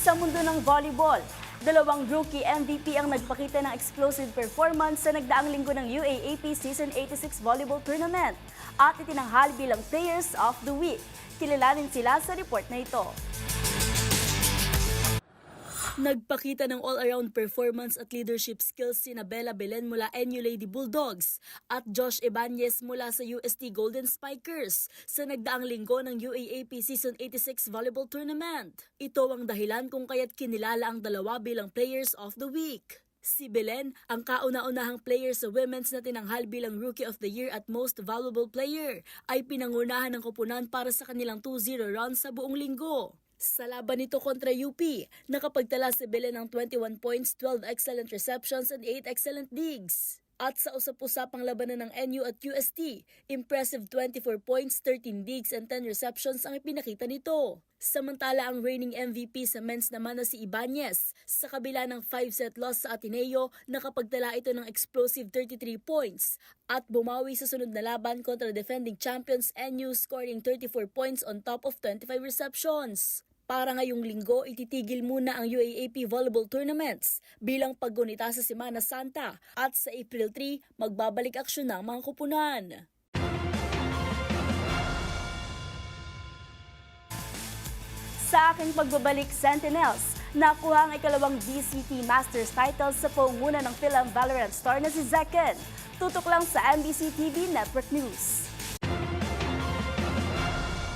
Sa mundo ng volleyball, dalawang rookie MVP ang nagpakita ng explosive performance sa nagdaang linggo ng UAAP Season 86 Volleyball Tournament at itinanghal bilang Players of the Week. Kilalanin sila sa report na ito. Nagpakita ng all-around performance at leadership skills sina Bella Belen mula NU Lady Bulldogs at Josh Ibanez mula sa UST Golden Spikers sa nagdaang linggo ng UAAP Season 86 Volleyball Tournament. Ito ang dahilan kung kaya't kinilala ang dalawa bilang Players of the Week. Si Belen, ang kauna-unahang player sa women's na tinanghal bilang Rookie of the Year at Most Valuable Player, ay pinangunahan ng koponan para sa kanilang 2-0 run sa buong linggo. Sa laban nito kontra UP, nakapagtala si Belen ng 21 points, 12 excellent receptions and 8 excellent digs. At sa usap-usapang labanan ng NU at UST, impressive 24 points, 13 digs and 10 receptions ang ipinakita nito. Samantala ang reigning MVP sa men's naman na si Ibanez, sa kabila ng 5-set loss sa Ateneo, nakapagtala ito ng explosive 33 points at bumawi sa sunod na laban kontra defending champions NU, scoring 34 points on top of 25 receptions. Para ngayong linggo, ititigil muna ang UAAP volleyball tournaments bilang paggunita sa Semana Santa at sa April 3, magbabalik aksyon ng mga koponan. Sa aking pagbabalik, Sentinels, nakuha ang ikalawang VCT Masters title sa pangunguna ng Philam Valorant star na si Zekken. Tutok lang sa MBC TV Network News.